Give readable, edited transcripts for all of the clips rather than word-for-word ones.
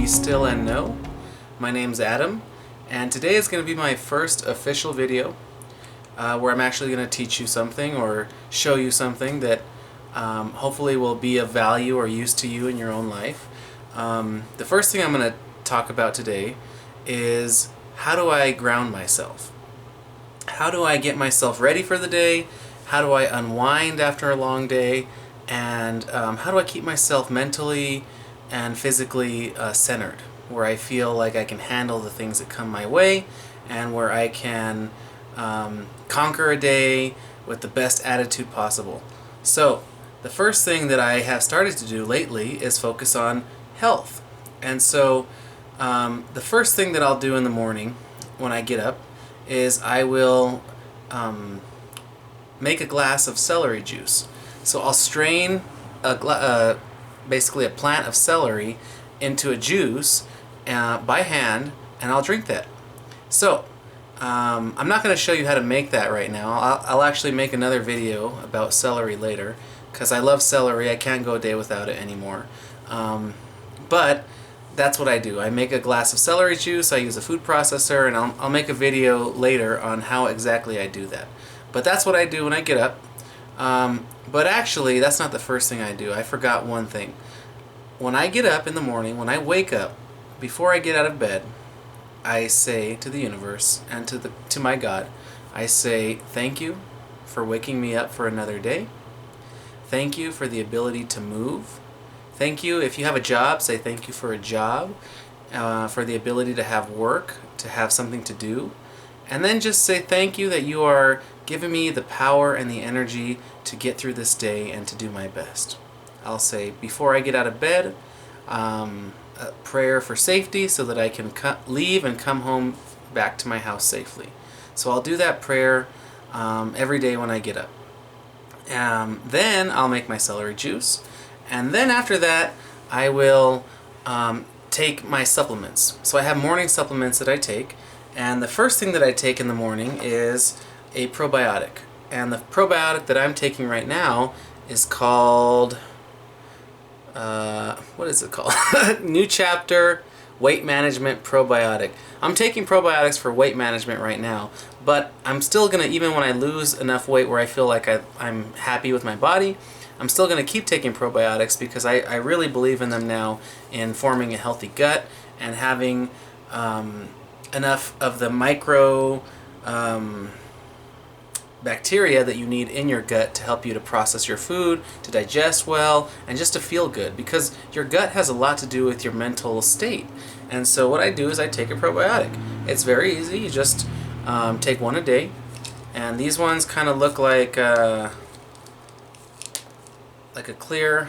Still and Know. My name's Adam, and today is going to be my first official video where I'm actually going to teach you something or show you something that hopefully will be of value or use to you in your own life. The first thing I'm going to talk about today is how do I ground myself? How do I get myself ready for the day? How do I unwind after a long day? And how do I keep myself mentally and physically centered, where I feel like I can handle the things that come my way and where I can conquer a day with the best attitude possible. So the first thing that I have started to do lately is focus on health. And so the first thing that I'll do in the morning when I get up is I will make a glass of celery juice. So I'll strain basically a plant of celery into a juice by hand, and I'll drink that. So I'm not going to show you how to make that right now. I'll actually make another video about celery later, because I love celery. I can't go a day without it anymore. But that's what I do. I make a glass of celery juice, I use a food processor, and I'll make a video later on how exactly I do that. But that's what I do when I get up. But actually, that's not the first thing I do. I forgot one thing. When I get up in the morning, when I wake up, before I get out of bed, I say to the universe and to my God, I say, thank you for waking me up for another day. Thank you for the ability to move. Thank you, if you have a job, say thank you for a job, for the ability to have work, to have something to do. And then just say thank you that you are giving me the power and the energy to get through this day and to do my best. I'll say, before I get out of bed, a prayer for safety so that I can leave and come home back to my house safely. So I'll do that prayer every day when I get up. Then I'll make my celery juice. And then after that, I will take my supplements. So I have morning supplements that I take. And the first thing that I take in the morning is a probiotic. And the probiotic that I'm taking right now is called, what is it called? New Chapter Weight Management Probiotic. I'm taking probiotics for weight management right now, but I'm still going to, even when I lose enough weight where I feel like I'm happy with my body, I'm still going to keep taking probiotics because I really believe in them now in forming a healthy gut and having enough of the micro bacteria that you need in your gut to help you to process your food, to digest well, and just to feel good, because your gut has a lot to do with your mental state. And so what I do is I take a probiotic. It's very easy. You just take one a day, and these ones kind of look like a clear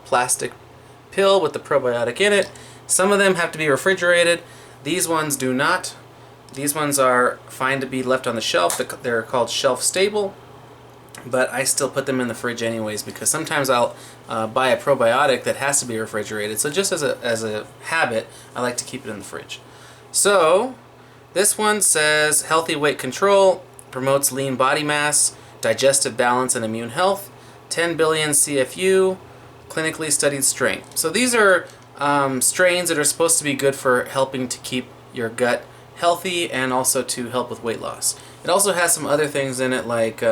plastic pill with the probiotic in it. Some of them have to be refrigerated. These ones do not. These ones are fine to be left on the shelf. They're called shelf stable, but I still put them in the fridge anyways because sometimes I'll buy a probiotic that has to be refrigerated. So just as a habit, I like to keep it in the fridge. So this one says healthy weight control, promotes lean body mass, digestive balance and immune health, 10 billion CFU, clinically studied strength. So these are strains that are supposed to be good for helping to keep your gut healthy and also to help with weight loss. It also has some other things in it like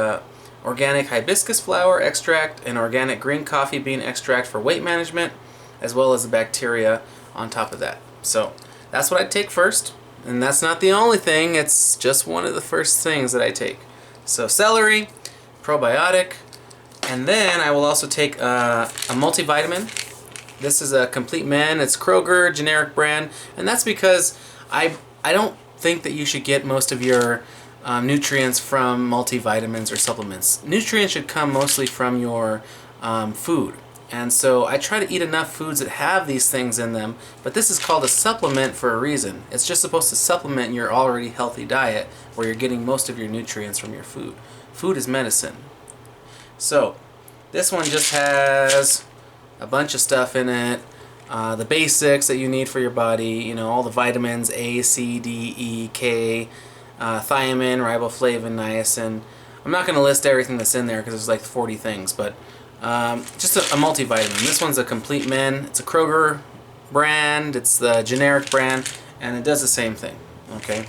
organic hibiscus flower extract and organic green coffee bean extract for weight management, as well as the bacteria on top of that. So that's what I take first, and that's not the only thing, it's just one of the first things that I take. So celery, probiotic, and then I will also take a multivitamin. This is a Complete Men. It's Kroger, generic brand, and that's because I don't think that you should get most of your nutrients from multivitamins or supplements. Nutrients should come mostly from your food. And so I try to eat enough foods that have these things in them, but this is called a supplement for a reason. It's just supposed to supplement your already healthy diet where you're getting most of your nutrients from your food. Food is medicine. So this one just has a bunch of stuff in it. The basics that you need for your body, you know, all the vitamins A, C, D, E, K, thiamine, riboflavin, niacin. I'm not going to list everything that's in there because there's like 40 things, but Just a multivitamin. This one's a Complete Men. It's a Kroger brand. It's the generic brand, and it does the same thing. Okay.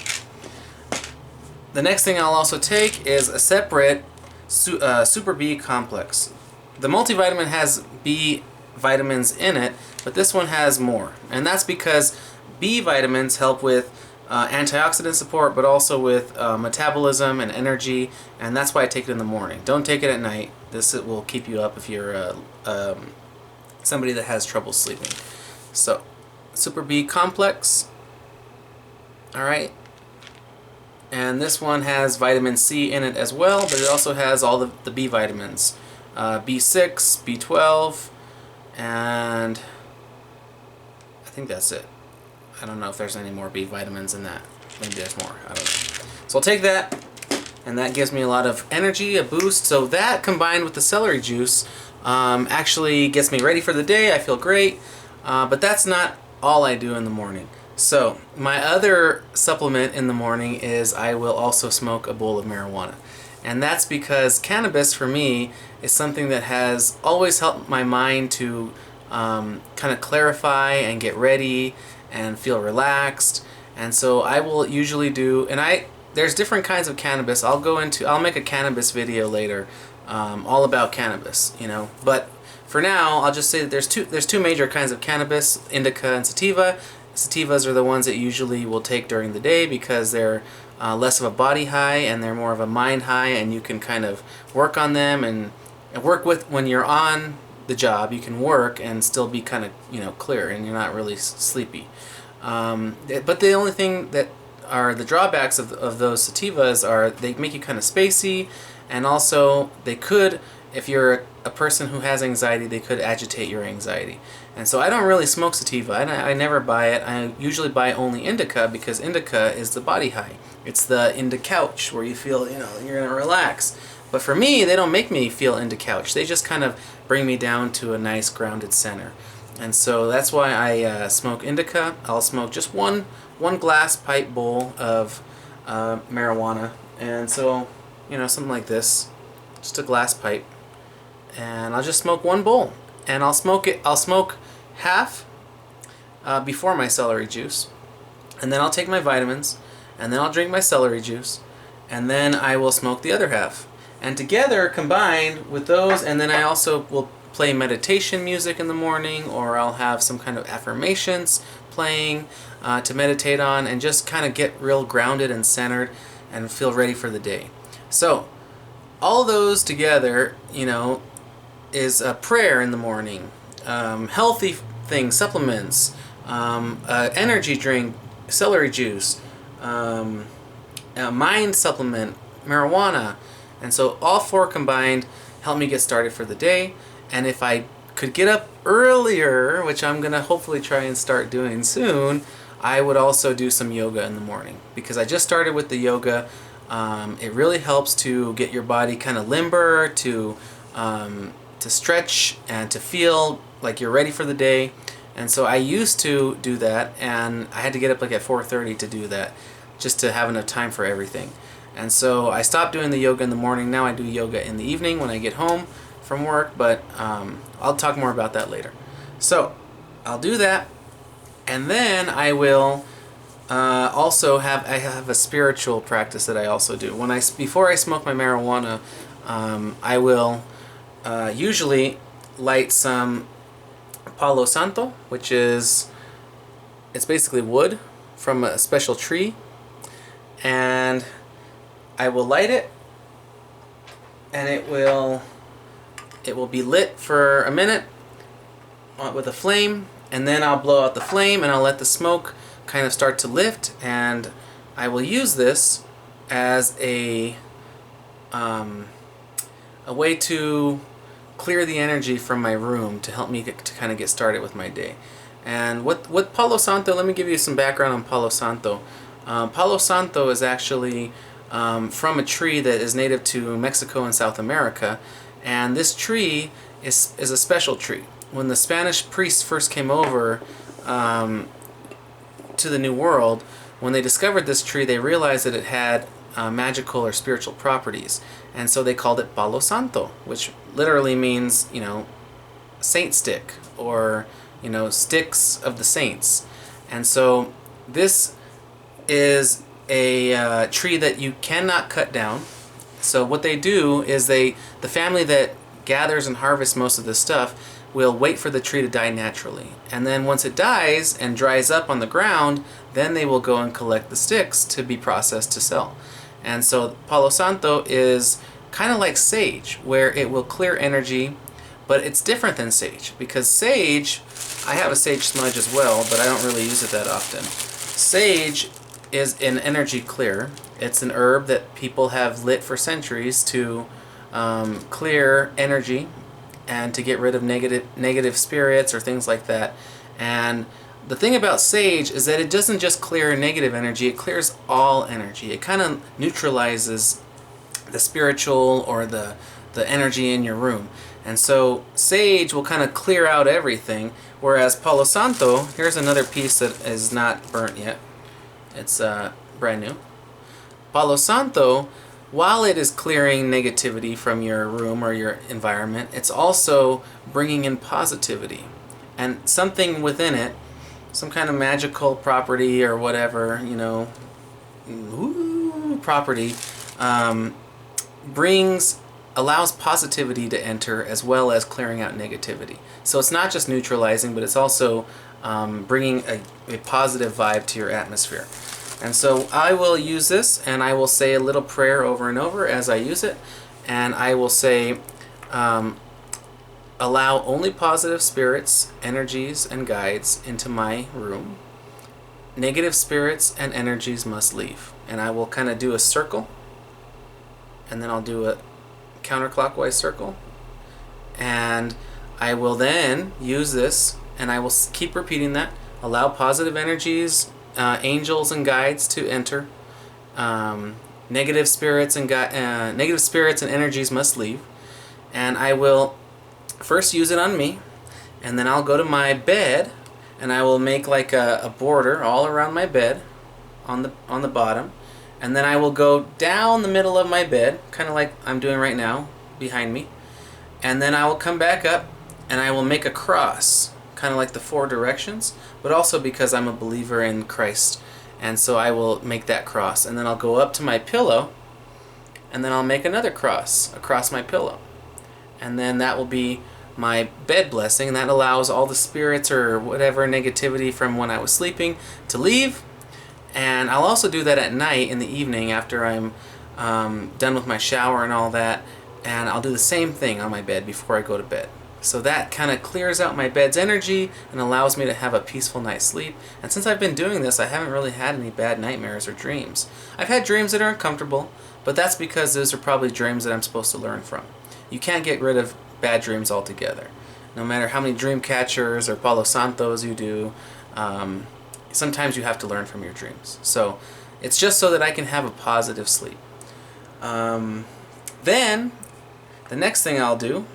The next thing I'll also take is a separate Super B complex. The multivitamin has B vitamins in it, but this one has more, and that's because B vitamins help with antioxidant support, but also with metabolism and energy, and that's why I take it in the morning. Don't take it at night. This will keep you up if you're somebody that has trouble sleeping. So, Super B complex. Alright. And this one has vitamin C in it as well, but it also has all the B vitamins. B6, B12, and I think that's it. I don't know if there's any more B vitamins in that. Maybe there's more. I don't know. So I'll take that, and that gives me a lot of energy, a boost. So that combined with the celery juice actually gets me ready for the day. I feel great, but that's not all I do in the morning. So my other supplement in the morning is I will also smoke a bowl of marijuana. And that's because cannabis for me is something that has always helped my mind to kind of clarify and get ready and feel relaxed. And so I will usually do, and there's different kinds of cannabis. I'll make a cannabis video later, all about cannabis, you know. But for now, I'll just say that there's two major kinds of cannabis, indica and sativa. Sativas are the ones that usually will take during the day because they're less of a body high and they're more of a mind high, and you can kind of work on them and work with when you're on the job. You can work and still be kind of, you know, clear, and you're not really sleepy. But the only thing that are the drawbacks of those sativas are they make you kind of spacey, and also they could, if you're a person who has anxiety, they could agitate your anxiety. And so I don't really smoke sativa. I never buy it. I usually buy only indica because indica is the body high. It's the indica couch where you feel, you know, you're going to relax. But for me, they don't make me feel indica couch. They just kind of bring me down to a nice grounded center. And so that's why I smoke indica. I'll smoke just one glass pipe bowl of marijuana. And so, you know, something like this, just a glass pipe. And I'll just smoke one bowl. And I'll smoke half before my celery juice, and then I'll take my vitamins, and then I'll drink my celery juice, and then I will smoke the other half. And together, combined with those, and then I also will play meditation music in the morning, or I'll have some kind of affirmations playing to meditate on, and just kind of get real grounded and centered and feel ready for the day. So all those together, you know, is a prayer in the morning, healthy things, supplements, energy drink, celery juice, a mind supplement, marijuana. And so all four combined help me get started for the day. And if I could get up earlier, which I'm going to hopefully try and start doing soon, I would also do some yoga in the morning, because I just started with the yoga. It really helps to get your body kind of limber, to stretch and to feel like you're ready for the day. And so I used to do that, and I had to get up like at 4:30 to do that, just to have enough time for everything. And so I stopped doing the yoga in the morning. Now I do yoga in the evening when I get home from work, but I'll talk more about that later. So I'll do that, and then I will also have a spiritual practice that I also do. Before I smoke my marijuana, I will usually light some Palo Santo, which it's basically wood from a special tree, and I will light it, and it will be lit for a minute with a flame, and then I'll blow out the flame and I'll let the smoke kind of start to lift, and I will use this as a way to clear the energy from my room to help me to kind of get started with my day. And what Palo Santo, let me give you some background on Palo Santo. Palo Santo is actually from a tree that is native to Mexico and South America, and this tree is a special tree. When the Spanish priests first came over to the New World, when they discovered this tree, they realized that it had magical or spiritual properties. And so they called it Palo Santo, which literally means, saint stick, or, sticks of the saints. And so this is a tree that you cannot cut down. So what they do is the family that gathers and harvests most of this stuff will wait for the tree to die naturally. And then once it dies and dries up on the ground, then they will go and collect the sticks to be processed to sell. And so Palo Santo is kind of like sage, where it will clear energy, but it's different than sage, because sage, I have a sage smudge as well, but I don't really use it that often. Sage is an energy clear. It's an herb that people have lit for centuries to clear energy and to get rid of negative spirits or things like that. And the thing about sage is that it doesn't just clear negative energy, it clears all energy. It kind of neutralizes the spiritual or the energy in your room. And so sage will kind of clear out everything, whereas Palo Santo, here's another piece that is not burnt yet. It's brand new. Palo Santo, while it is clearing negativity from your room or your environment, it's also bringing in positivity. And something within it, some kind of magical property or whatever, property, allows positivity to enter as well as clearing out negativity. So it's not just neutralizing, but it's also bringing a positive vibe to your atmosphere. And so I will use this, and I will say a little prayer over and over as I use it, and I will say, allow only positive spirits, energies, and guides into my room. Negative spirits and energies must leave. And I will kind of do a circle, and then I'll do a counterclockwise circle, and I will then use this, and I will keep repeating that. Allow positive energies, angels and guides to enter. Negative spirits and energies must leave. And I will first use it on me, and then I'll go to my bed, and I will make like a border all around my bed on the bottom, and then I will go down the middle of my bed, kind of like I'm doing right now behind me, and then I will come back up, and I will make a cross, kind of like the 4 directions, but also because I'm a believer in Christ, and so I will make that cross, and then I'll go up to my pillow, and then I'll make another cross across my pillow, and then that will be my bed blessing, and that allows all the spirits or whatever negativity from when I was sleeping to leave. And I'll also do that at night in the evening after I'm done with my shower and all that, and I'll do the same thing on my bed before I go to bed. So that kind of clears out my bed's energy and allows me to have a peaceful night's sleep. And since I've been doing this, I haven't really had any bad nightmares or dreams. I've had dreams that are uncomfortable, but that's because those are probably dreams that I'm supposed to learn from. You can't get rid of bad dreams altogether. No matter how many dream catchers or Palo Santos you do, sometimes you have to learn from your dreams. So it's just so that I can have a positive sleep. Then the next thing I'll do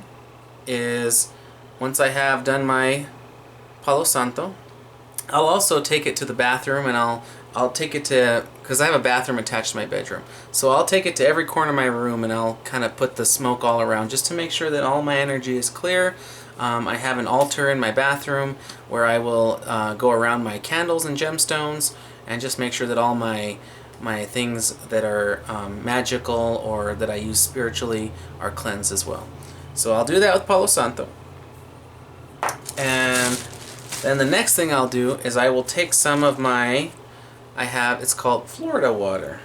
is, once I have done my Palo Santo, I'll also take it to the bathroom, and I'll take it to, because I have a bathroom attached to my bedroom, so I'll take it to every corner of my room, and I'll kind of put the smoke all around just to make sure that all my energy is clear. I have an altar in my bathroom where I will go around my candles and gemstones and just make sure that all my things that are magical or that I use spiritually are cleansed as well. So I'll do that with Palo Santo. And then the next thing I'll do is I will take some of it's called Florida water.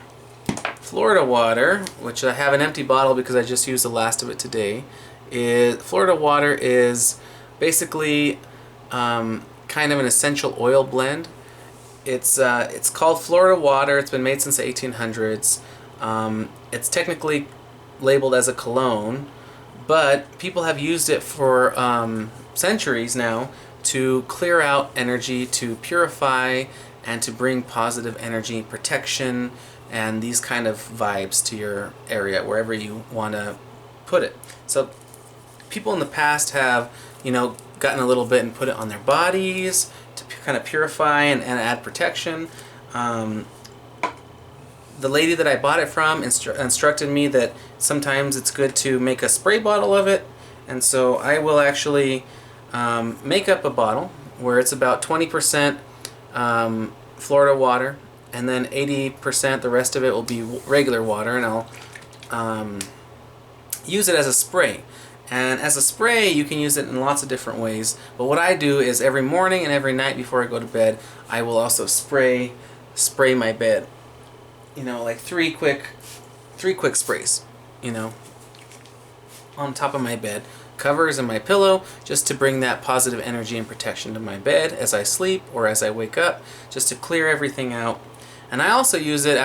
Florida water, which I have an empty bottle because I just used the last of it today. Florida water is basically kind of an essential oil blend. It's called Florida water. It's been made since the 1800s. It's technically labeled as a cologne, but people have used it for centuries now to clear out energy, to purify, and to bring positive energy, protection, and these kind of vibes to your area, wherever you want to put it. So people in the past have, gotten a little bit and put it on their bodies to kind of purify and add protection. the lady that I bought it from instructed me that sometimes it's good to make a spray bottle of it, and so I will actually make up a bottle where it's about 20% Florida water, and then 80%, the rest of it will be regular water, and I'll use it as a spray. And as a spray, you can use it in lots of different ways, but what I do is every morning and every night before I go to bed, I will also spray my bed. You know, like three quick sprays, you know, on top of my bed, covers and my pillow, just to bring that positive energy and protection to my bed as I sleep or as I wake up, just to clear everything out. And I also use it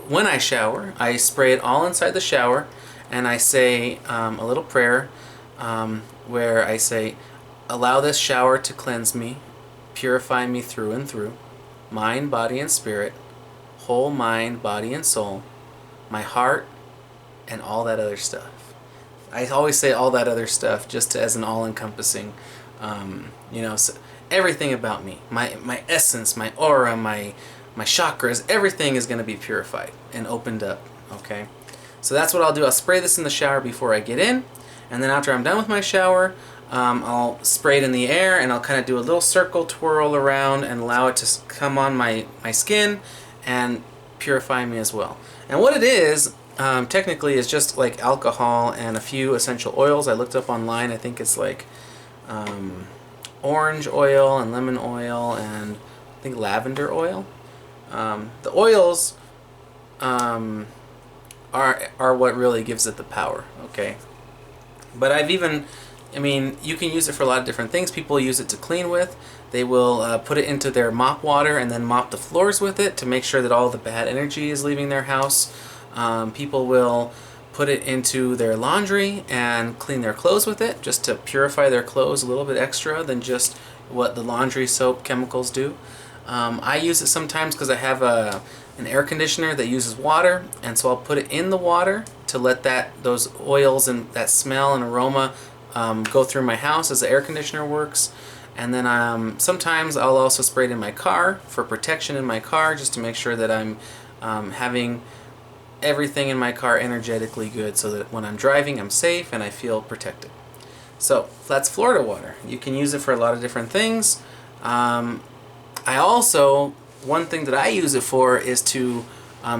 when I shower. I spray it all inside the shower, and I say a little prayer where I say, allow this shower to cleanse me, purify me through and through, mind, body, and spirit, whole mind, body, and soul, my heart, and all that other stuff. I always say all that other stuff just as an all-encompassing, you know, so everything about me, my essence, my aura, my chakras, everything is going to be purified and opened up, okay? So that's what I'll do. I'll spray this in the shower before I get in, and then after I'm done with my shower, I'll spray it in the air, and I'll kind of do a little circle twirl around and allow it to come on my skin and purify me as well. And what it is, technically, is just like alcohol and a few essential oils. I looked up online. I think it's like orange oil and lemon oil and I think lavender oil. The oils are what really gives it the power, okay? But I mean, you can use it for a lot of different things. People use it to clean with. They will put it into their mop water and then mop the floors with it to make sure that all the bad energy is leaving their house. People will put it into their laundry and clean their clothes with it, just to purify their clothes a little bit extra than just what the laundry soap chemicals do. I use it sometimes because I have an air conditioner that uses water, and so I'll put it in the water to let those oils and that smell and aroma go through my house as the air conditioner works. And then sometimes I'll also spray it in my car for protection in my car, just to make sure that I'm having everything in my car energetically good, so that when I'm driving I'm safe and I feel protected. So that's Florida water. You can use it for a lot of different things. One thing that I use it for is to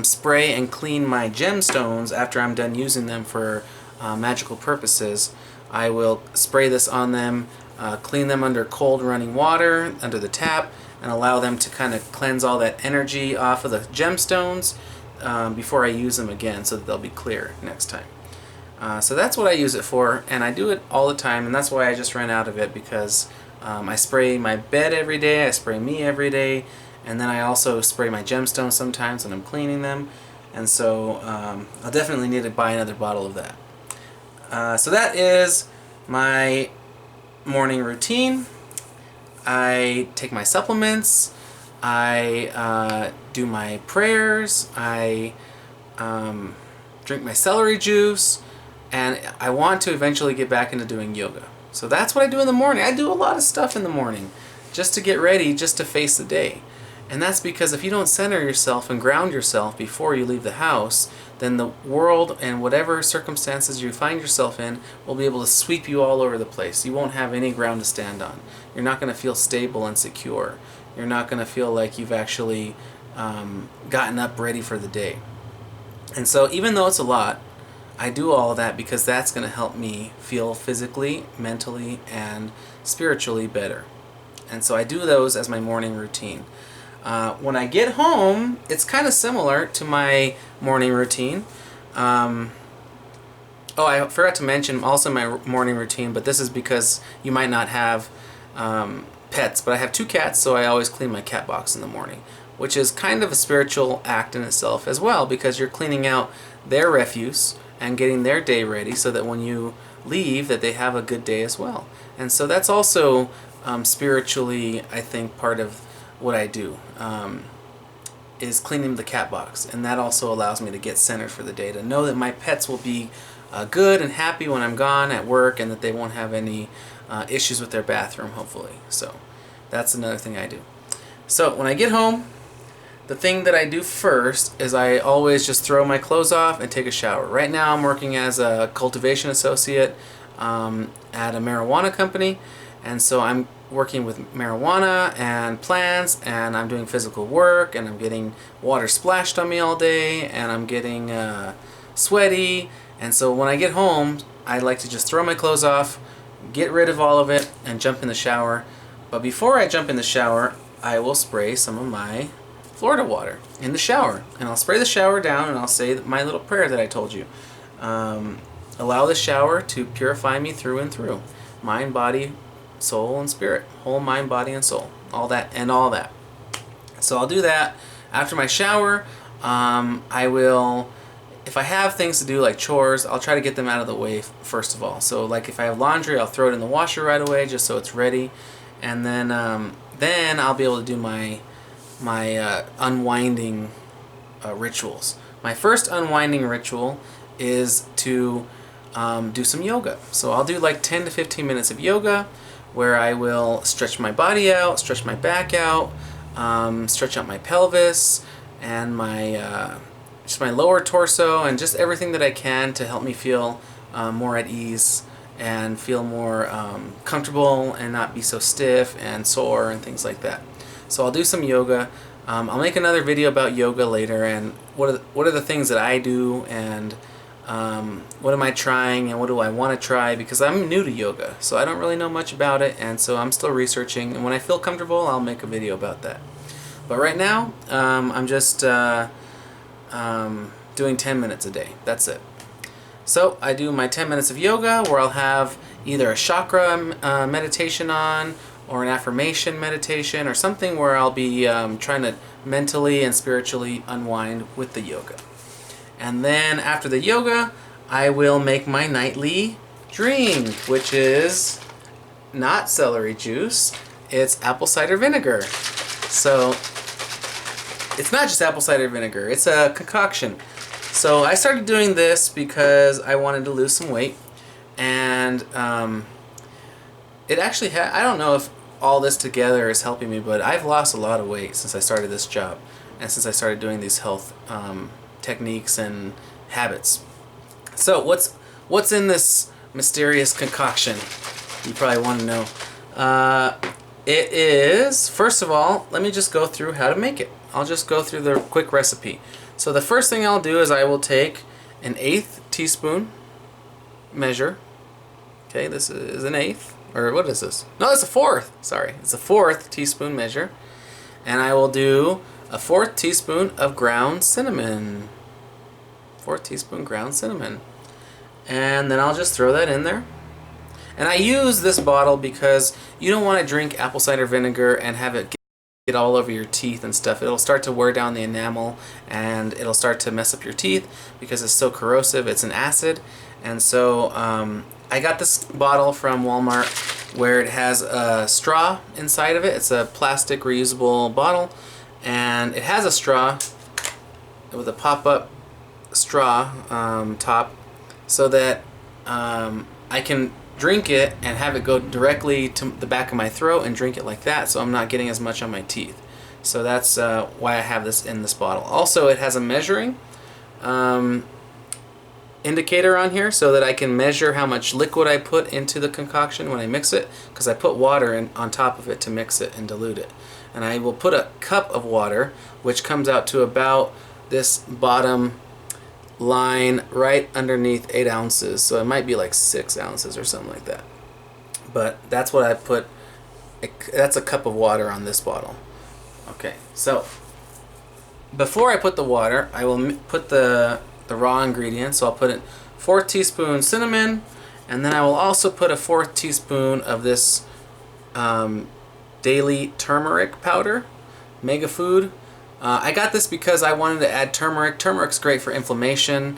spray and clean my gemstones after I'm done using them for magical purposes. I will spray this on them, clean them under cold running water, under the tap, and allow them to kind of cleanse all that energy off of the gemstones before I use them again, so that they'll be clear next time. So that's what I use it for, and I do it all the time, and that's why I just ran out of it, because I spray my bed every day, I spray me every day, and then I also spray my gemstones sometimes when I'm cleaning them, and so I'll definitely need to buy another bottle of that. So that is my morning routine. I take my supplements, I do my prayers, I drink my celery juice, and I want to eventually get back into doing yoga. So that's what I do in the morning. I do a lot of stuff in the morning just to get ready, just to face the day. And that's because if you don't center yourself and ground yourself before you leave the house, then the world and whatever circumstances you find yourself in will be able to sweep you all over the place. You won't have any ground to stand on. You're not going to feel stable and secure. You're not going to feel like you've actually gotten up ready for the day. And so even though it's a lot, I do all of that because that's going to help me feel physically, mentally, and spiritually better. And so I do those as my morning routine. When I get home, it's kind of similar to my morning routine. I forgot to mention also my morning routine, but this is because you might not have pets, but I have 2 cats, so I always clean my cat box in the morning, which is kind of a spiritual act in itself as well, because you're cleaning out their refuse and getting their day ready so that when you leave that they have a good day as well. And so that's also spiritually, I think, part of what I do, is cleaning the cat box, and that also allows me to get centered for the day, to know that my pets will be good and happy when I'm gone at work, and that they won't have any issues with their bathroom, hopefully. So that's another thing I do. So when I get home, the thing that I do first is I always just throw my clothes off and take a shower. Right now I'm working as a cultivation associate at a marijuana company, and so I'm working with marijuana and plants, and I'm doing physical work, and I'm getting water splashed on me all day, and I'm getting sweaty, and so when I get home I like to just throw my clothes off, get rid of all of it, and jump in the shower. But before I jump in the shower, I will spray some of my Florida water in the shower, and I'll spray the shower down, and I'll say my little prayer that I told you. Allow the shower to purify me through and through, mind, body, soul, and spirit, whole mind, body, and soul, all that and all that. So I'll do that after my shower. I will, if I have things to do like chores, I'll try to get them out of the way first of all. So like if I have laundry, I'll throw it in the washer right away just so it's ready, and then I'll be able to do my unwinding rituals. My first unwinding ritual is to do some yoga. So I'll do like 10 to 15 minutes of yoga where I will stretch my body out, stretch my back out, stretch out my pelvis and my just my lower torso, and just everything that I can to help me feel more at ease and feel more comfortable and not be so stiff and sore and things like that. So I'll do some yoga. I'll make another video about yoga later, and what are the things that I do, and what am I trying, and what do I want to try, because I'm new to yoga, so I don't really know much about it, and so I'm still researching, and when I feel comfortable I'll make a video about that. But right now I'm just doing 10 minutes a day. That's it. So I do my 10 minutes of yoga where I'll have either a chakra meditation on, or an affirmation meditation, or something where I'll be trying to mentally and spiritually unwind with the yoga. And then after the yoga, I will make my nightly drink, which is not celery juice, it's apple cider vinegar. So it's not just apple cider vinegar, it's a concoction. So I started doing this because I wanted to lose some weight, and it actually I don't know if all this together is helping me, but I've lost a lot of weight since I started this job, and since I started doing these health techniques and habits. So what's in this mysterious concoction? You probably want to know. It is, first of all, let me just go through how to make it. I'll just go through the quick recipe. So the first thing I'll do is I will take an 1/8 teaspoon measure. Okay, this is an 1/8, or what is this? No, it's a 1/4. Sorry, it's a 1/4 teaspoon measure. And I will do a 1/4 teaspoon of ground cinnamon. 1/4 teaspoon ground cinnamon. And then I'll just throw that in there. And I use this bottle because you don't want to drink apple cider vinegar and have it get all over your teeth and stuff. It'll start to wear down the enamel, and it'll start to mess up your teeth because it's so corrosive. It's an acid. And so I got this bottle from Walmart where it has a straw inside of it. It's a plastic reusable bottle, and it has a straw with a pop-up straw top, so that I can drink it and have it go directly to the back of my throat and drink it like that, so I'm not getting as much on my teeth. So that's why I have this in this bottle. Also, it has a measuring indicator on here so that I can measure how much liquid I put into the concoction when I mix it, because I put water in on top of it to mix it and dilute it. And I will put a cup of water, which comes out to about this bottom line right underneath 8 ounces, so it might be like 6 ounces or something like that, but that's what I put. That's a cup of water on this bottle. Okay, so before I put the water, I will put the raw ingredients. So I'll put in 4 teaspoons cinnamon, and then I will also put a 4th teaspoon of this daily turmeric powder, Mega Food. I got this because I wanted to add turmeric. Turmeric's great for inflammation.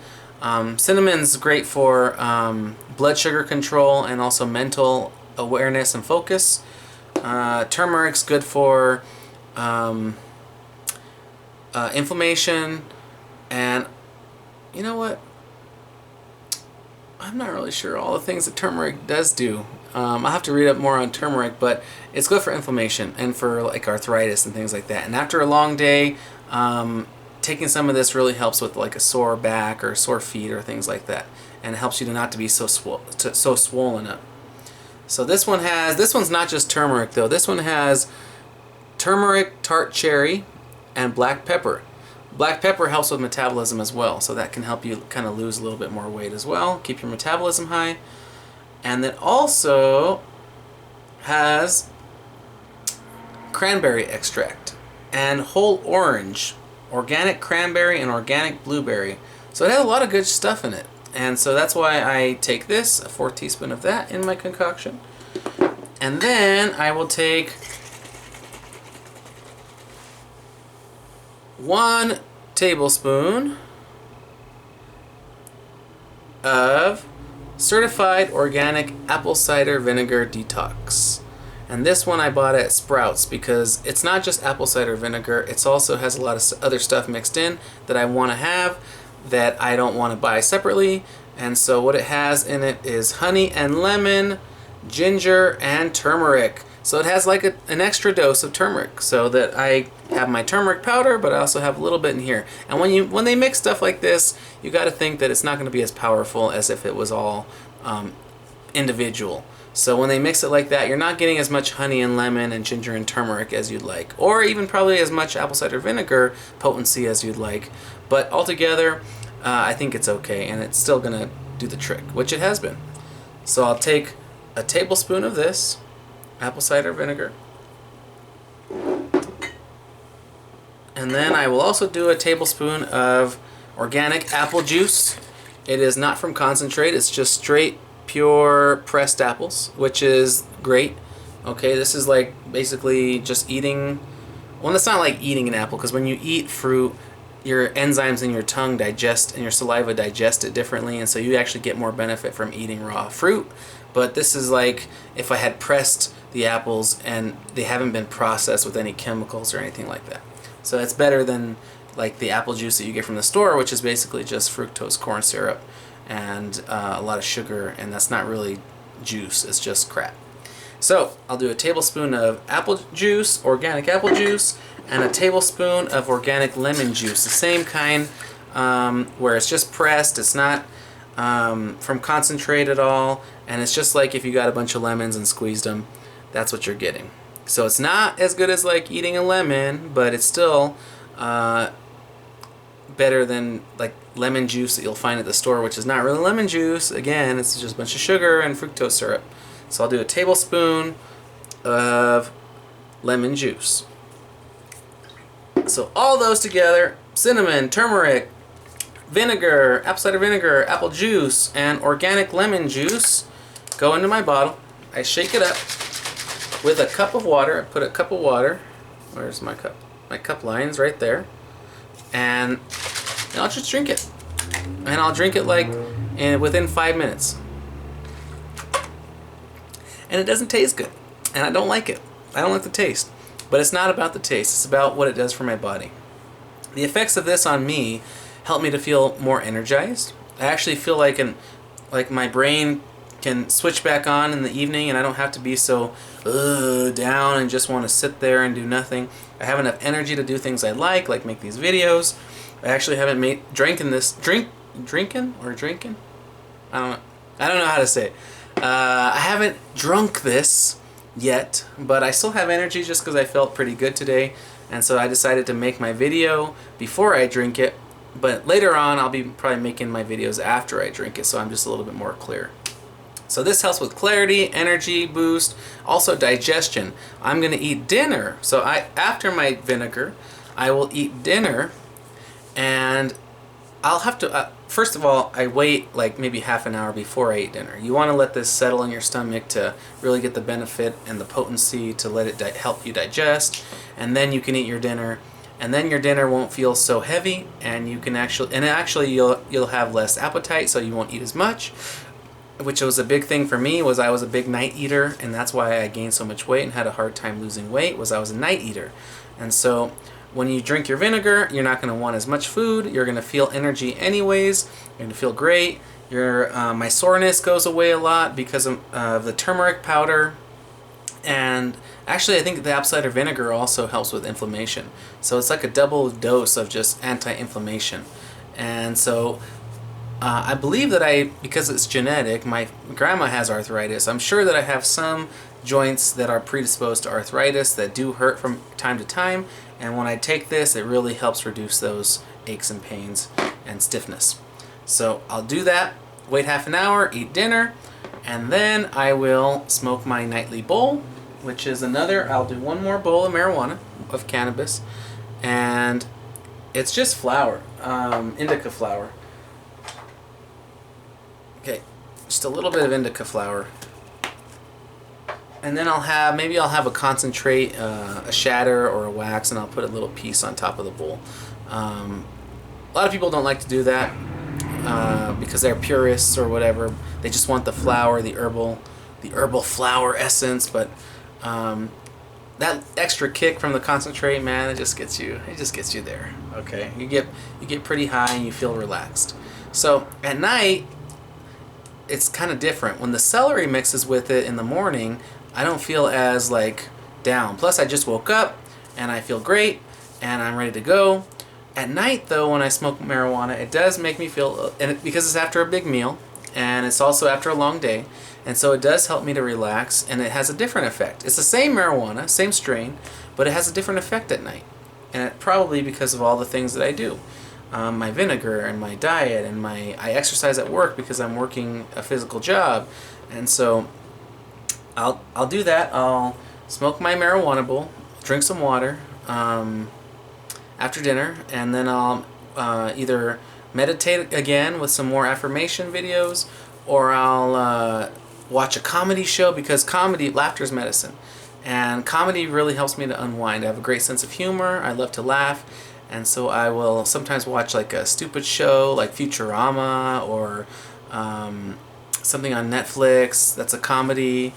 Cinnamon's great for blood sugar control and also mental awareness and focus. Turmeric's good for inflammation, and you know what? I'm not really sure all the things that turmeric does do. I'll have to read up more on turmeric, but it's good for inflammation and for like arthritis and things like that. And after a long day, taking some of this really helps with like a sore back or sore feet or things like that, and it helps you to not to be so swollen up. So this one's not just turmeric though. This one has turmeric, tart cherry, and black pepper. Black pepper helps with metabolism as well, so that can help you kind of lose a little bit more weight as well, keep your metabolism high. And then also has cranberry extract and whole orange, organic cranberry and organic blueberry. So it has a lot of good stuff in it. And so that's why I take this, a 4th teaspoon of that in my concoction. And then I will take 1 tablespoon of certified organic apple cider vinegar detox. And this one I bought at Sprouts because it's not just apple cider vinegar, it also has a lot of other stuff mixed in that I want to have that I don't want to buy separately. And so what it has in it is honey and lemon, ginger, and turmeric. So it has like an extra dose of turmeric, so that I have my turmeric powder, but I also have a little bit in here. And when they mix stuff like this, you got to think that it's not going to be as powerful as if it was all individual. So when they mix it like that, you're not getting as much honey and lemon and ginger and turmeric as you'd like, or even probably as much apple cider vinegar potency as you'd like. But altogether, I think it's okay, and it's still going to do the trick, which it has been. So I'll take a tablespoon of this apple cider vinegar, and then I will also do a tablespoon of organic apple juice. It is not from concentrate, it's just straight pure pressed apples, which is great. Okay, this is like basically just eating, well, it's not like eating an apple, because when you eat fruit, your enzymes in your tongue digest and your saliva digest it differently, and so you actually get more benefit from eating raw fruit. But this is like if I had pressed the apples and they haven't been processed with any chemicals or anything like that. So it's better than like the apple juice that you get from the store, which is basically just fructose corn syrup and a lot of sugar, and that's not really juice, it's just crap. So I'll do a tablespoon of apple juice, organic apple juice, and a tablespoon of organic lemon juice, the same kind where it's just pressed, it's not from concentrate at all, and it's just like if you got a bunch of lemons and squeezed them, that's what you're getting. So it's not as good as like eating a lemon, but it's still better than like lemon juice that you'll find at the store, which is not really lemon juice. Again, it's just a bunch of sugar and fructose syrup. So I'll do a tablespoon of lemon juice. So all those together, cinnamon, turmeric, vinegar, apple cider vinegar, apple juice, and organic lemon juice go into my bottle. I shake it up with a cup of water. I put a cup of water. Where's my cup? My cup line's right there. And I'll just drink it. And I'll drink it like within 5 minutes. And it doesn't taste good. And I don't like it. I don't like the taste. But it's not about the taste. It's about what it does for my body. The effects of this on me help me to feel more energized. I actually feel like my brain can switch back on in the evening, and I don't have to be so down and just want to sit there and do nothing. I have enough energy to do things I like make these videos. I actually haven't drinking. I don't know how to say it. I haven't drunk this yet, but I still have energy just because I felt pretty good today, and so I decided to make my video before I drink it. But later on, I'll be probably making my videos after I drink it, so I'm just a little bit more clear. So this helps with clarity, energy boost, also digestion. I'm going to eat dinner. So after my vinegar, I will eat dinner, and I'll have to, first of all, I wait like maybe half an hour before I eat dinner. You want to let this settle in your stomach to really get the benefit and the potency to let it help you digest, and then you can eat your dinner. And then your dinner won't feel so heavy, and you can actually you'll have less appetite, so you won't eat as much. Which was a big thing for me, was I was a big night eater, and that's why I gained so much weight and had a hard time losing weight, was I was a night eater. And so when you drink your vinegar, you're not going to want as much food, you're going to feel energy anyways, you're going to feel great. My soreness goes away a lot because of the turmeric powder And actually, I think the apple cider vinegar also helps with inflammation. So it's like a double dose of just anti-inflammation. And so I believe that because it's genetic, my grandma has arthritis. I'm sure that I have some joints that are predisposed to arthritis that do hurt from time to time. And when I take this, it really helps reduce those aches and pains and stiffness. So I'll do that, wait half an hour, eat dinner, and then I will smoke my nightly bowl, which is I'll do one more bowl of marijuana, of cannabis, and it's just flower, indica flower. Okay, just a little bit of indica flower. And then maybe I'll have a concentrate, a shatter or a wax, and I'll put a little piece on top of the bowl. A lot of people don't like to do that because they're purists or whatever. They just want the flower, the herbal flower essence. But that extra kick from the concentrate, man, it just gets you there. Okay, you get pretty high and you feel relaxed. So at night, it's kind of different. When the celery mixes with it in the morning, I don't feel as down. Plus, I just woke up and I feel great and I'm ready to go. At night, though, when I smoke marijuana, it does make me feel, because it's after a big meal and it's also after a long day, and so it does help me to relax, and it has a different effect. It's the same marijuana, same strain, but it has a different effect at night, and probably because of all the things that I do. My vinegar and my diet and I exercise at work because I'm working a physical job, and so I'll do that. I'll smoke my marijuana bowl, drink some water after dinner, and then I'll either meditate again with some more affirmation videos, or I'll watch a comedy show, because laughter is medicine, and comedy really helps me to unwind. I have a great sense of humor. I love to laugh, and so I will sometimes watch a stupid show like Futurama, or something on Netflix that's a comedy,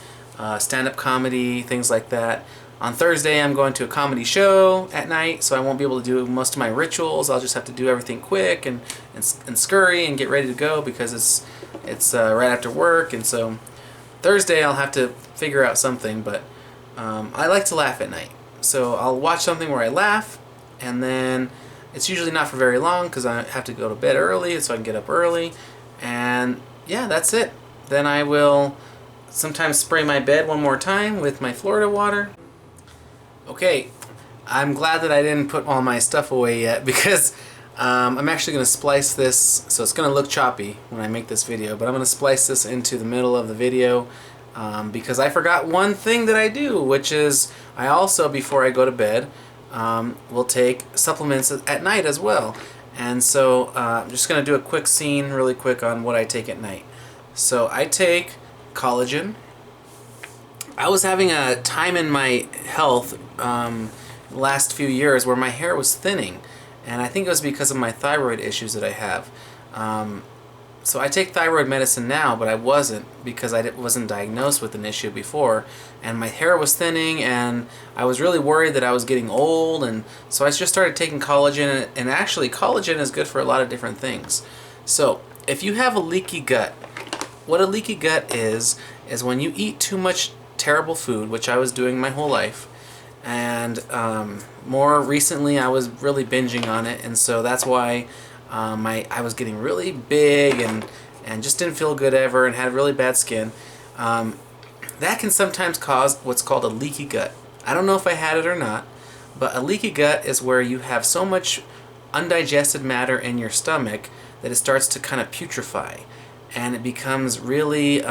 stand-up comedy, things like that. On Thursday, I'm going to a comedy show at night, so I won't be able to do most of my rituals. I'll just have to do everything quick and scurry and get ready to go because it's right after work. And so Thursday, I'll have to figure out something, but I like to laugh at night. So I'll watch something where I laugh, and then it's usually not for very long because I have to go to bed early, so I can get up early. And yeah, that's it. Then I will sometimes spray my bed one more time with my Florida water. Okay, I'm glad that I didn't put all my stuff away yet, because I'm actually going to splice this, so it's going to look choppy when I make this video, but I'm going to splice this into the middle of the video because I forgot one thing that I do, which is I also, before I go to bed, will take supplements at night as well. And so I'm just going to do a quick scene really quick on what I take at night. So I take collagen. I was having a time in my health the last few years where my hair was thinning, and I think it was because of my thyroid issues that I have. So I take thyroid medicine now, but I wasn't, because I wasn't diagnosed with an issue before, and my hair was thinning, and I was really worried that I was getting old, and so I just started taking collagen, and actually collagen is good for a lot of different things. So if you have a leaky gut, what a leaky gut is when you eat too much terrible food, which I was doing my whole life, and more recently I was really binging on it, and so that's why I was getting really big and just didn't feel good ever and had really bad skin. That can sometimes cause what's called a leaky gut. I don't know if I had it or not, but a leaky gut is where you have so much undigested matter in your stomach that it starts to kind of putrefy, and it becomes really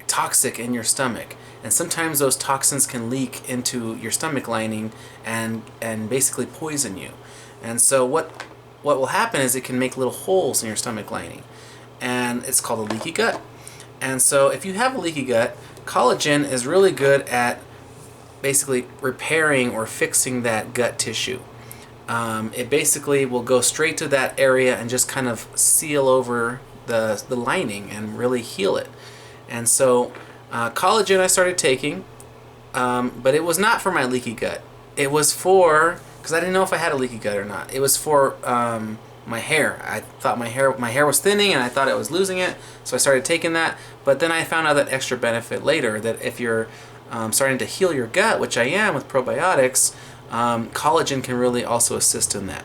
toxic in your stomach, and sometimes those toxins can leak into your stomach lining and basically poison you. And so what will happen is it can make little holes in your stomach lining, and it's called a leaky gut. And so if you have a leaky gut, collagen is really good at basically repairing or fixing that gut tissue. It basically will go straight to that area and just kind of seal over the lining and really heal it. And so collagen I started taking, but it was not for my leaky gut. It was for, because I didn't know if I had a leaky gut or not. It was for my hair. I thought my hair was thinning, and I thought I was losing it, so I started taking that. But then I found out that extra benefit later, that if you're starting to heal your gut, which I am with probiotics, collagen can really also assist in that.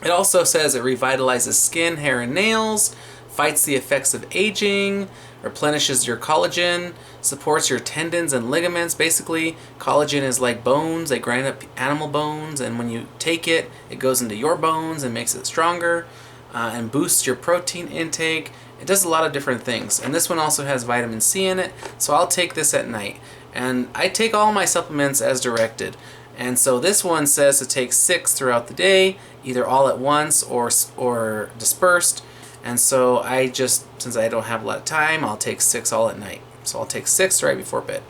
It also says it revitalizes skin, hair, and nails, fights the effects of aging, replenishes your collagen, supports your tendons and ligaments. Basically, collagen is like bones. They grind up animal bones, and when you take it, it goes into your bones and makes it stronger, and boosts your protein intake. It does a lot of different things. And this one also has vitamin C in it, so I'll take this at night. And I take all my supplements as directed. And so this one says to take 6 throughout the day, either all at once or dispersed. And so I just, since I don't have a lot of time, I'll take 6 all at night. So I'll take 6 right before bed.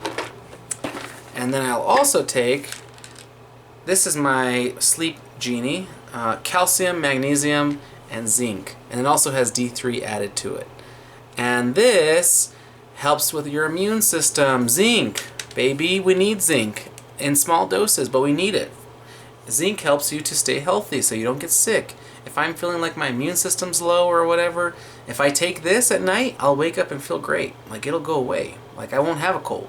And then I'll also take, this is my Sleep Genie, calcium, magnesium, and zinc. And it also has D3 added to it. And this helps with your immune system. Zinc, baby, we need zinc in small doses, but we need it. Zinc helps you to stay healthy so you don't get sick. If I'm feeling like my immune system's low or whatever, if I take this at night, I'll wake up and feel great. Like it'll go away. Like I won't have a cold.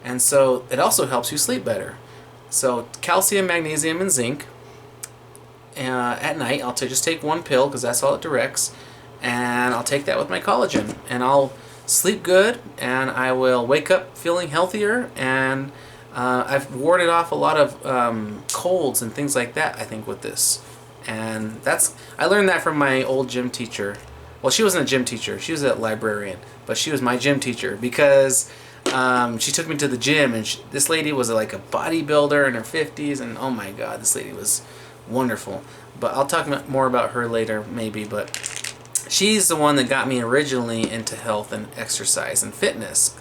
And so it also helps you sleep better. So calcium, magnesium, and zinc. At night, I'll just take 1 pill because that's all it directs. And I'll take that with my collagen. And I'll sleep good, and I will wake up feeling healthier, and I've warded off a lot of colds and things like that, I think, with this. And I learned that from my old gym teacher. Well, she wasn't a gym teacher, she was a librarian, but she was my gym teacher because she took me to the gym, and this lady was like a bodybuilder in her 50s, and oh my god, this lady was wonderful. But I'll talk more about her later, maybe, but she's the one that got me originally into health and exercise and fitness.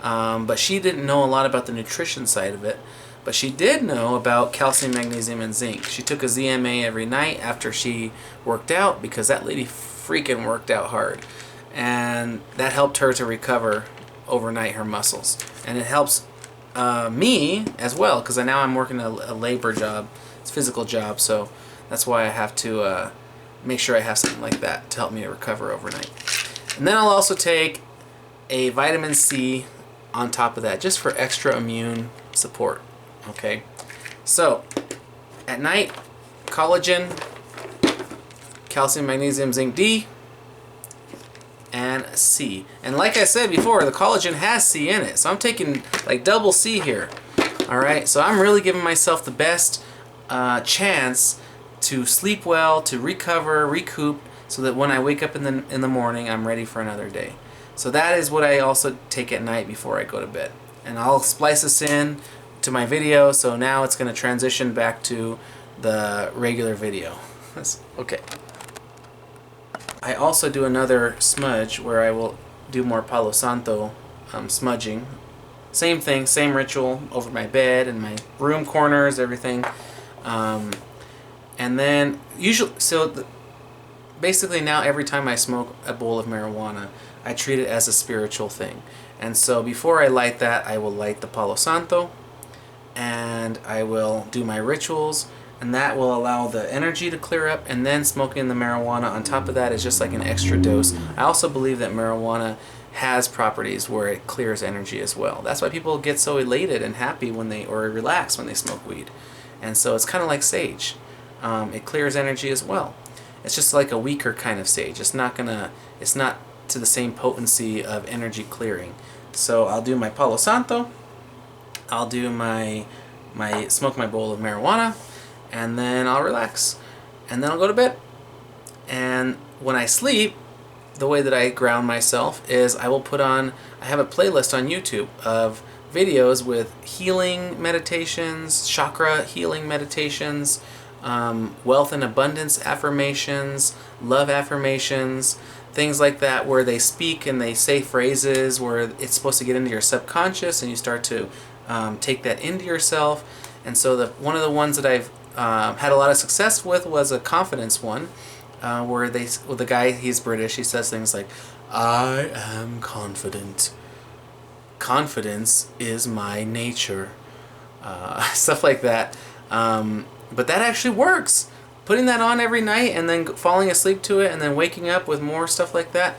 But she didn't know a lot about the nutrition side of it. But she did know about calcium, magnesium, and zinc. She took a ZMA every night after she worked out because that lady freaking worked out hard. And that helped her to recover overnight her muscles. And it helps me as well because now I'm working a labor job. It's a physical job, so that's why I have to make sure I have something like that to help me to recover overnight. And then I'll also take a vitamin C on top of that, just for extra immune support. Okay, so at night, collagen, calcium, magnesium, zinc, D, and C. And like I said before, the collagen has C in it, so I'm taking like double C here. Alright, so I'm really giving myself the best chance to sleep well, to recover, recoup, so that when I wake up in the morning, I'm ready for another day. So that is what I also take at night before I go to bed. And I'll splice this in to my video, so now it's going to transition back to the regular video. Okay. I also do another smudge where I will do more Palo Santo smudging. Same thing, same ritual over my bed and my room corners, everything. And then usually, basically now every time I smoke a bowl of marijuana, I treat it as a spiritual thing. And so before I light that, I will light the Palo Santo, and I will do my rituals, and that will allow the energy to clear up, and then smoking the marijuana on top of that is just like an extra dose. I also believe that marijuana has properties where it clears energy as well. That's why people get so elated and happy or relax when they smoke weed. And so it's kind of like sage. It clears energy as well. It's just like a weaker kind of sage. It's not to the same potency of energy clearing. So I'll do my Palo Santo, I'll do smoke my bowl of marijuana, and then I'll relax. And then I'll go to bed. And when I sleep, the way that I ground myself is I have a playlist on YouTube of videos with healing meditations, chakra healing meditations, wealth and abundance affirmations, love affirmations, things like that, where they speak and they say phrases where it's supposed to get into your subconscious and you start to take that into yourself. And so one of the ones that I've had a lot of success with was a confidence one, where the guy, he's British, he says things like, "I am confident. Confidence is my nature." Stuff like that. But that actually works. Putting that on every night and then falling asleep to it and then waking up with more stuff like that,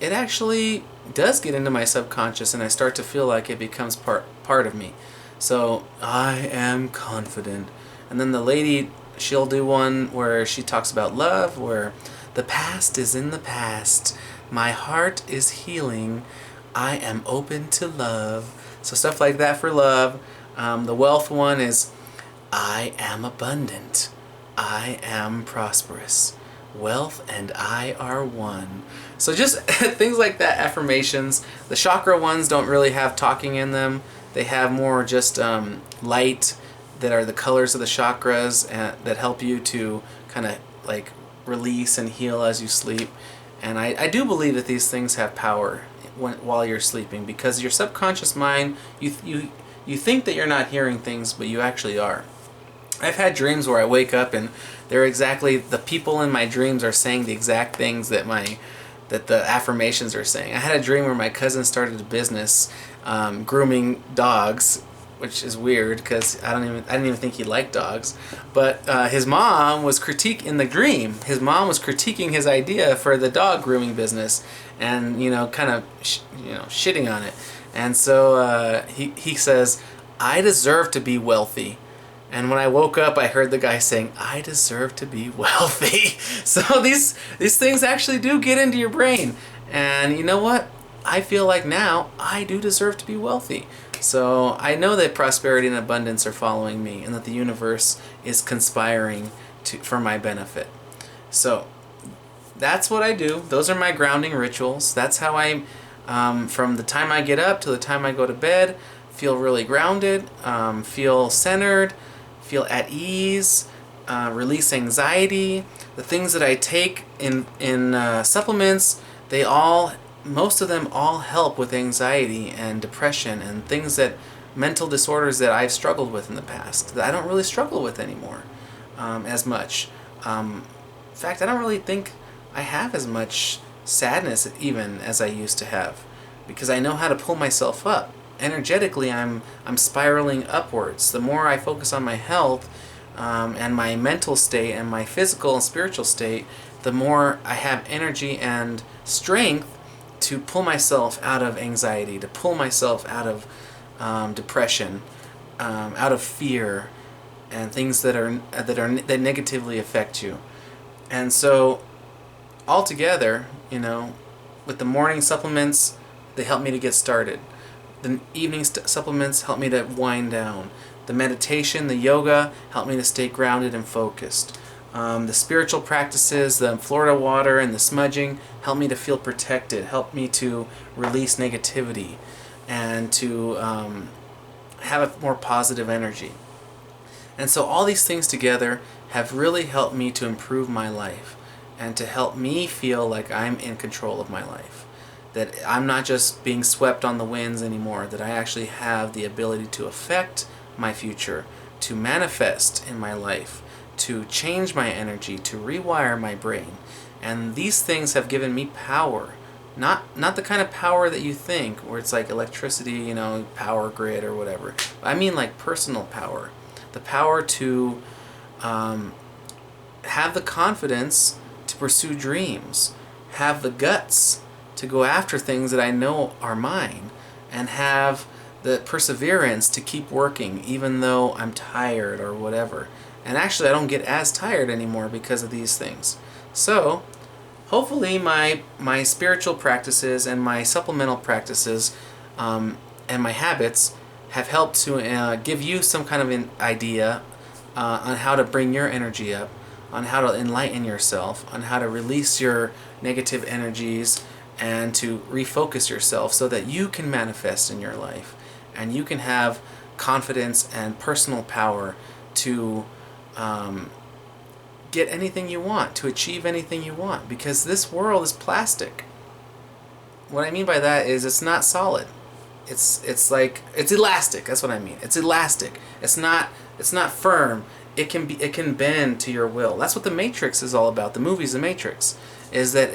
it actually does get into my subconscious, and I start to feel like it becomes part of me. So I am confident. And then the lady, she'll do one where she talks about love, where the past is in the past. My heart is healing. I am open to love. So stuff like that for love. The wealth one is I am abundant. I am prosperous. Wealth and I are one. So just things like that, affirmations. The chakra ones don't really have talking in them. They have more just light that are the colors of the chakras and that help you to kind of like release and heal as you sleep. And I do believe that these things have power while you're sleeping, because your subconscious mind, you think that you're not hearing things, but you actually are. I've had dreams where I wake up and they're exactly, the people in my dreams are saying the exact things that the affirmations are saying. I had a dream where my cousin started a business grooming dogs, which is weird because I didn't even think he liked dogs. But his mom was in the dream. His mom was critiquing his idea for the dog grooming business, and kind of shitting on it. And so he says, "I deserve to be wealthy." And when I woke up, I heard the guy saying, "I deserve to be wealthy." So these things actually do get into your brain. And you know what? I feel like now I do deserve to be wealthy. So I know that prosperity and abundance are following me, and that the universe is conspiring for my benefit. So that's what I do. Those are my grounding rituals. That's how I, from the time I get up to the time I go to bed, feel really grounded, feel centered, feel at ease, release anxiety. The things that I take in supplements, most of them all help with anxiety and depression and things mental disorders that I've struggled with in the past that I don't really struggle with anymore as much. In fact, I don't really think I have as much sadness even as I used to have, because I know how to pull myself up. Energetically, I'm spiraling upwards. The more I focus on my health and my mental state and my physical and spiritual state, the more I have energy and strength to pull myself out of anxiety, to pull myself out of depression, out of fear, and things that negatively affect you. And so, altogether, with the morning supplements, they help me to get started. The evening supplements help me to wind down. The meditation, the yoga, help me to stay grounded and focused. The spiritual practices, the Florida water and the smudging, help me to feel protected, help me to release negativity, and to have a more positive energy. And so all these things together have really helped me to improve my life and to help me feel like I'm in control of my life. That I'm not just being swept on the winds anymore, that I actually have the ability to affect my future, to manifest in my life, to change my energy, to rewire my brain. And these things have given me power. Not the kind of power that you think, where it's like electricity, power grid or whatever. I mean like personal power. The power to have the confidence to pursue dreams, have the guts to go after things that I know are mine, and have the perseverance to keep working even though I'm tired or whatever. And actually I don't get as tired anymore because of these things. So hopefully my spiritual practices and my supplemental practices and my habits have helped to give you some kind of an idea on how to bring your energy up, on how to enlighten yourself, on how to release your negative energies, and to refocus yourself so that you can manifest in your life and you can have confidence and personal power to get anything you want, to achieve anything you want, because this world is plastic. What I mean by that is it's not solid. It's elastic. That's what I mean. It's elastic. It's not firm. It can bend to your will. That's what The Matrix is all about. The movie's The Matrix. Is that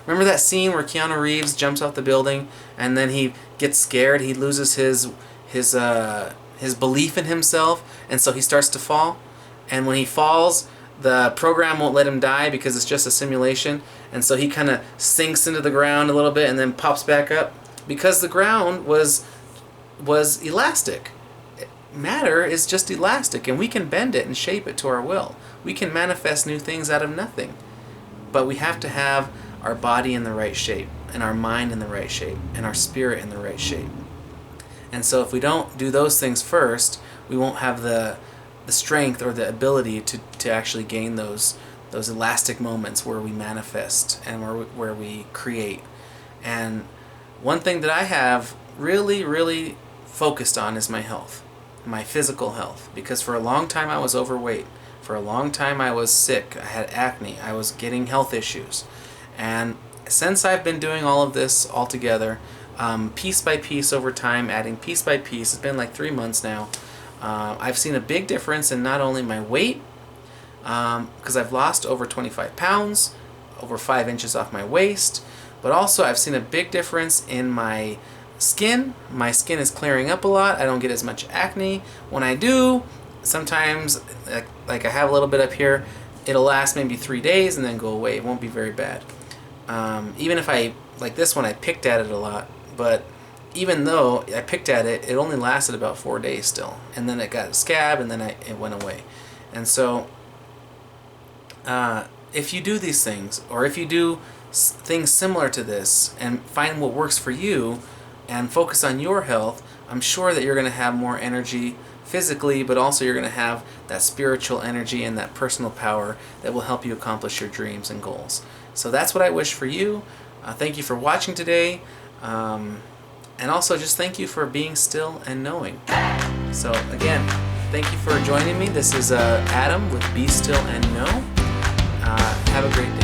remember that scene where Keanu Reeves jumps off the building and then he gets scared, he loses his belief in himself, and so he starts to fall, and when he falls, the program won't let him die because it's just a simulation, and so he kind of sinks into the ground a little bit and then pops back up. because the ground was elastic. Matter is just elastic, and we can bend it and shape it to our will. We can manifest new things out of nothing. But we have to have our body in the right shape, and our mind in the right shape, and our spirit in the right shape. And so if we don't do those things first, we won't have the strength or the ability to actually gain those elastic moments where we manifest and where we create. And one thing that I have really focused on is my health, my physical health, because for a long time I was overweight. For a long time I was sick. I had acne. I was getting health issues. And since I've been doing all of this all together, piece by piece over time, adding piece by piece, it's been like 3 months now, I've seen a big difference in not only my weight, because I've lost over 25 pounds, over 5 inches off my waist, but also I've seen a big difference in my skin. My skin is clearing up a lot. I don't get as much acne. When I do, sometimes, like I have a little bit up here, it'll last maybe 3 days and then go away. It won't be very bad. Even if like this one, I picked at it a lot, but even though I picked at it, it only lasted about 4 days still. And then it got a scab, and then it went away. And so, if you do these things, or if you do things similar to this, and find what works for you, and focus on your health, I'm sure that you're going to have more energy physically, but also you're going to have that spiritual energy and that personal power that will help you accomplish your dreams and goals. So that's what I wish for you. Thank you for watching today. And also just thank you for being still and knowing. So again, thank you for joining me. This is Adam with Be Still and Know. Have a great day.